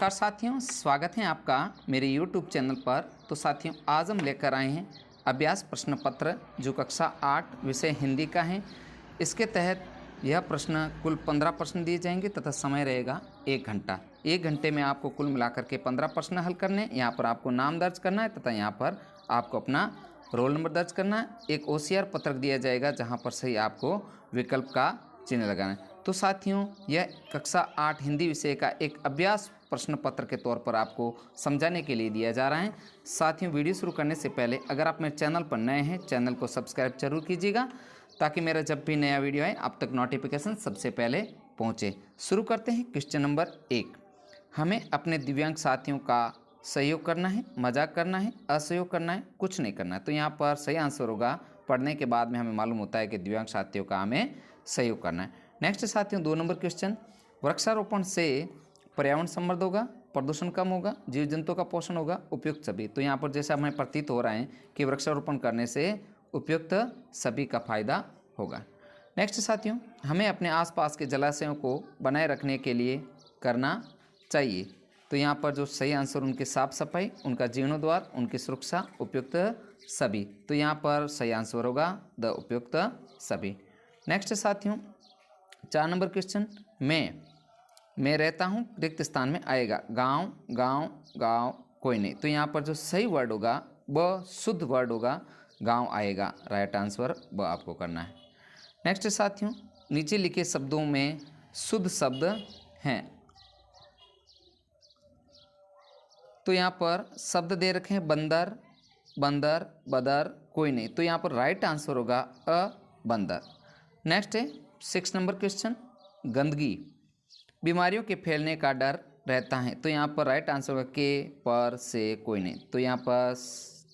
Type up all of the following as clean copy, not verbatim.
नमस्कार साथियों, स्वागत है आपका मेरे YouTube चैनल पर। तो साथियों, आज हम लेकर आए हैं अभ्यास प्रश्न पत्र जो कक्षा 8 विषय हिंदी का है। इसके तहत यह प्रश्न कुल 15 प्रश्न दिए जाएंगे तथा समय रहेगा 1 घंटा। 1 घंटे में आपको कुल मिलाकर के 15 प्रश्न हल करने। यहाँ पर आपको नाम दर्ज करना है तथा यहाँ पर आपको अपना रोल नंबर दर्ज करना है। एक OCR पत्रक दिया जाएगा जहाँ पर सही आपको विकल्प का चिन्ह लगाना है। तो साथियों, यह कक्षा 8 हिंदी विषय का एक अभ्यास प्रश्न पत्र के तौर पर आपको समझाने के लिए दिया जा रहा है। साथियों, वीडियो शुरू करने से पहले अगर आप मेरे चैनल पर नए हैं, चैनल को सब्सक्राइब जरूर कीजिएगा ताकि मेरा जब भी नया वीडियो आए आप तक नोटिफिकेशन सबसे पहले पहुंचे। शुरू करते हैं। क्वेश्चन नंबर 1, हमें अपने दिव्यांग साथियों का सहयोग करना है, मजाक करना है, असहयोग करना है, कुछ नहीं करना है। तो यहाँ पर सही आंसर होगा, पढ़ने के बाद में हमें मालूम होता है कि दिव्यांग साथियों का हमें सहयोग करना है। नेक्स्ट साथियों, 2 नंबर क्वेश्चन, वृक्षारोपण से पर्यावरण समृद्ध होगा, प्रदूषण कम होगा, जीव जंतुओं का पोषण होगा, उपयुक्त सभी। तो यहाँ पर जैसा हमें प्रतीत हो रहा है कि वृक्षारोपण करने से उपयुक्त सभी का फायदा होगा। नेक्स्ट साथियों, हमें अपने आसपास के जलाशयों को बनाए रखने के लिए करना चाहिए। तो यहाँ पर जो सही आंसर उनकी साफ सफाई, उनका जीर्णोद्धार, उनकी सुरक्षा, उपयुक्त सभी। तो यहाँ पर सही आंसर होगा द उपयुक्त सभी। नेक्स्ट साथियों, 4 नंबर क्वेश्चन, मैं रहता हूँ रिक्त स्थान में आएगा गांव गांव गांव कोई नहीं। तो यहाँ पर जो सही वर्ड होगा ब शुद्ध वर्ड होगा, गांव आएगा। राइट आंसर ब आपको करना है। नेक्स्ट साथियों, नीचे लिखे शब्दों में शुद्ध शब्द हैं। तो यहाँ पर शब्द दे रखे हैं बंदर, बंदर, बदर, कोई नहीं। तो यहाँ पर राइट आंसर होगा अ बंदर। नेक्स्ट है 6 नंबर क्वेश्चन, गंदगी, बीमारियों के फैलने का डर रहता है। तो यहाँ पर राइट आंसर होगा के, पर, से, कोई नहीं। तो यहाँ पर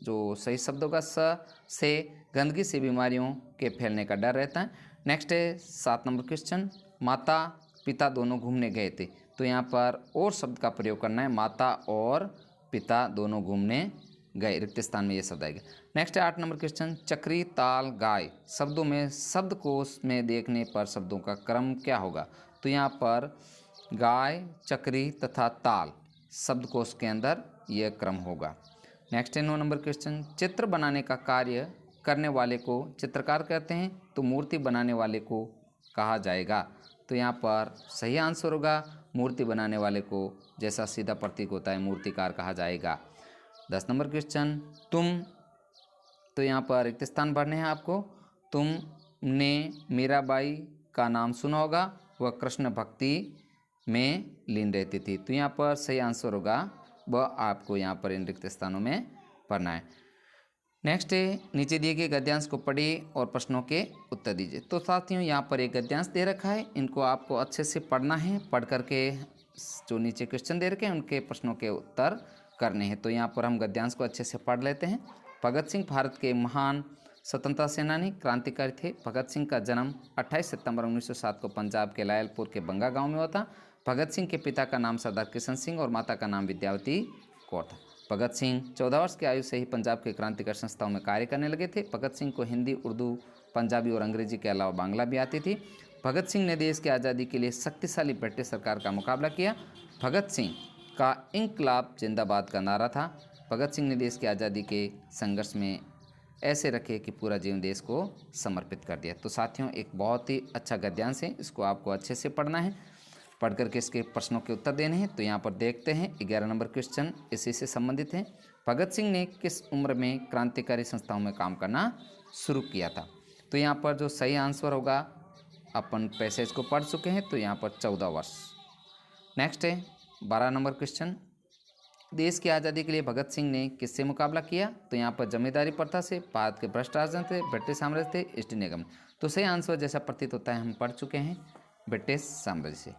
जो सही शब्द होगा से, गंदगी से बीमारियों के फैलने का डर रहता है। नेक्स्ट है 7 नंबर क्वेश्चन, माता पिता दोनों घूमने गए थे। तो यहाँ पर और शब्द का प्रयोग करना है, माता और पिता दोनों घूमने गए। रिक्त स्थान में ये शब्द आएगा। नेक्स्ट है 8 नंबर क्वेश्चन, चक्री, ताल, गाय, शब्दों में शब्दकोश में देखने पर शब्दों का क्रम क्या होगा। तो यहाँ पर गाय, चक्री तथा ताल शब्दकोश के अंदर यह क्रम होगा। नेक्स्ट है 9 नंबर क्वेश्चन, चित्र बनाने का कार्य करने वाले को चित्रकार कहते हैं, तो मूर्ति बनाने वाले को कहा जाएगा। तो यहाँ पर सही आंसर होगा मूर्ति बनाने वाले को, जैसा सीधा प्रतीक होता है, मूर्तिकार कहा जाएगा। 10 नंबर क्वेश्चन, तुम, तो यहाँ पर रिक्त स्थान भरने हैं आपको। तुमने मीराबाई का नाम सुना होगा, वह कृष्ण भक्ति में लीन रहती थी। तो यहाँ पर सही आंसर होगा वह आपको यहाँ पर इन रिक्त स्थानों में पढ़ना है। नेक्स्ट है, नीचे दिए गए गद्यांश को पढ़िए और प्रश्नों के उत्तर दीजिए। तो साथियों, यहाँ पर एक गद्यांश दे रखा है, इनको आपको अच्छे से पढ़ना है। पढ़ करके जो नीचे क्वेश्चन दे रखे हैं उनके प्रश्नों के उत्तर करने हैं। तो यहाँ पर हम गद्यांश को अच्छे से पढ़ लेते हैं। भगत सिंह भारत के महान स्वतंत्रता सेनानी, क्रांतिकारी थे। भगत सिंह का जन्म 28 सितंबर 1907 को पंजाब के लायलपुर के बंगा गांव में हुआ था। भगत सिंह के पिता का नाम सरदार किशन सिंह और माता का नाम विद्यावती कौर था। भगत सिंह 14 वर्ष की आयु से ही पंजाब के क्रांतिकारी संस्थाओं में कार्य करने लगे थे। भगत सिंह को हिंदी, उर्दू, पंजाबी और अंग्रेजी के अलावा बांग्ला भी आती थी। भगत सिंह ने देश की आज़ादी के लिए शक्तिशाली ब्रिटिश सरकार का मुकाबला किया। भगत सिंह का इंकलाब जिंदाबाद का नारा था। भगत सिंह ने देश की आज़ादी के संघर्ष में ऐसे रखे कि पूरा जीवन देश को समर्पित कर दिया। तो साथियों, एक बहुत ही अच्छा गद्यांश है, इसको आपको अच्छे से पढ़ना है। पढ़ करके इसके प्रश्नों के उत्तर देने हैं। तो यहाँ पर देखते हैं 11 नंबर क्वेश्चन इसी से संबंधित है। भगत सिंह ने किस उम्र में क्रांतिकारी संस्थाओं में काम करना शुरू किया था। तो यहाँ पर जो सही आंसर होगा, अपन पैसेज को पढ़ चुके हैं, तो यहाँ पर 14 वर्ष। नेक्स्ट है 12 नंबर क्वेश्चन, देश की आज़ादी के लिए भगत सिंह ने किससे मुकाबला किया। तो यहाँ पर जमींदारी प्रथा से, भारत के भ्रष्ट राजन थे, ब्रिटिश साम्राज्य थे, ईस्ट इंडिया कंपनी। तो सही आंसर जैसा प्रतीत होता है हम पढ़ चुके हैं, ब्रिटिश साम्राज्य से।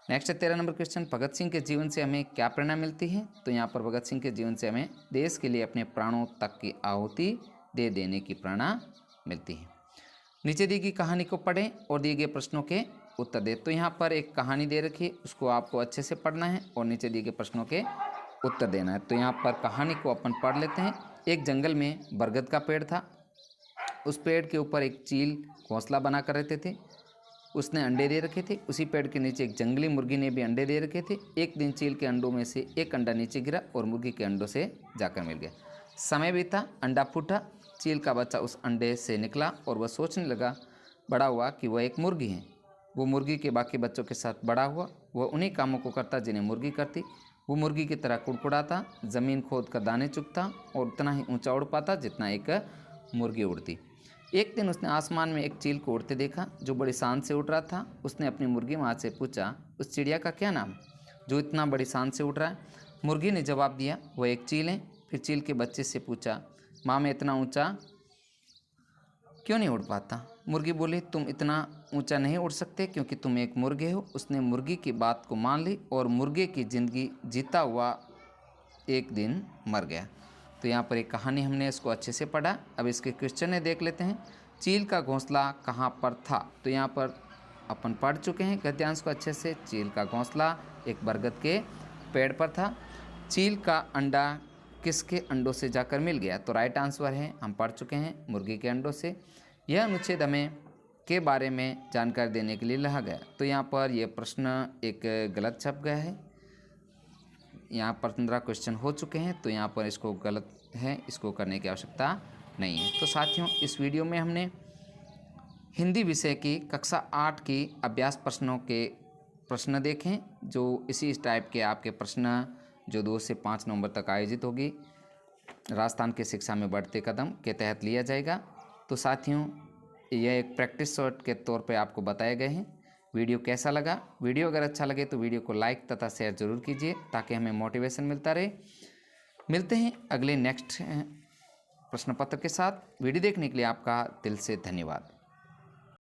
नेक्स्ट है 13 नंबर क्वेश्चन, भगत सिंह के जीवन से हमें क्या प्रेरणा मिलती है। तो यहाँ पर भगत सिंह के जीवन से हमें देश के लिए अपने प्राणों तक की आहुति दे देने की प्रेरणा मिलती है। नीचे दी गई कहानी को पढ़ें और दिए गए प्रश्नों के उत्तर दें। तो यहाँ पर एक कहानी दे रखी है, उसको आपको अच्छे से पढ़ना है और नीचे दिए गए प्रश्नों के उत्तर देना है। तो यहाँ पर कहानी को अपन पढ़ लेते हैं। एक जंगल में बरगद का पेड़ था। उस पेड़ के ऊपर एक चील घोंसला बना कर रहते थे। उसने अंडे दे रखे थे। उसी पेड़ के नीचे एक जंगली मुर्गी ने भी अंडे दे रखे थे। एक दिन चील के अंडों में से एक अंडा नीचे गिरा और मुर्गी के अंडों से जाकर मिल गया। समय बीता, अंडा फूटा, चील का बच्चा उस अंडे से निकला और वह सोचने लगा बड़ा हुआ कि वह एक मुर्गी है। वो मुर्गी के बाकी बच्चों के साथ बड़ा हुआ। वह उन्हीं कामों को करता जिन्हें मुर्गी करती। वो मुर्गी की तरह कुड़कुड़ाता, ज़मीन खोद कर दाने चुगता और उतना ही ऊंचा उड़ पाता जितना एक मुर्गी उड़ती। एक दिन उसने आसमान में एक चील को उड़ते देखा जो बड़ी शान से उड़ रहा था। उसने अपनी मुर्गी माँ से पूछा, उस चिड़िया का क्या नाम जो इतना बड़ी शान से उड़ रहा है? मुर्गी ने जवाब दिया, वह एक चील है। फिर चील के बच्चे से पूछा, माँ मैं इतना ऊंचा क्यों नहीं उड़ पाता? मुर्गी बोली, तुम इतना ऊंचा नहीं उड़ सकते क्योंकि तुम एक मुर्गे हो। उसने मुर्गी की बात को मान ली और मुर्गे की ज़िंदगी जीता हुआ एक दिन मर गया। तो यहाँ पर एक कहानी हमने इसको अच्छे से पढ़ा। अब इसके क्वेश्चन है देख लेते हैं। चील का घोंसला कहाँ पर था? तो यहाँ पर अपन पढ़ चुके हैं गद्यांश को अच्छे से। चील का घोंसला एक बरगद के पेड़ पर था। चील का अंडा किसके अंडों से जाकर मिल गया? तो राइट आंसर है, हम पढ़ चुके हैं, मुर्गी के अंडों से। यह अनुच्छेद हमें के बारे में जानकारी देने के लिए लिखा गया। तो यहाँ पर यह प्रश्न एक गलत छप गया है। यहाँ पर 15 क्वेश्चन हो चुके हैं, तो यहाँ पर इसको गलत है, इसको करने की आवश्यकता नहीं है। तो साथियों, इस वीडियो में हमने हिंदी विषय की कक्षा 8 की अभ्यास प्रश्नों के प्रश्न देखें, जो इसी टाइप के आपके प्रश्न जो 2 से 5 नवंबर तक आयोजित होगी राजस्थान की शिक्षा में बढ़ते कदम के तहत लिया जाएगा। तो साथियों, यह एक प्रैक्टिस शॉट के तौर पे आपको बताए गए हैं। वीडियो कैसा लगा? वीडियो अगर अच्छा लगे तो वीडियो को लाइक तथा शेयर जरूर कीजिए ताकि हमें मोटिवेशन मिलता रहे। मिलते हैं अगले नेक्स्ट प्रश्न पत्र के साथ। वीडियो देखने के लिए आपका दिल से धन्यवाद।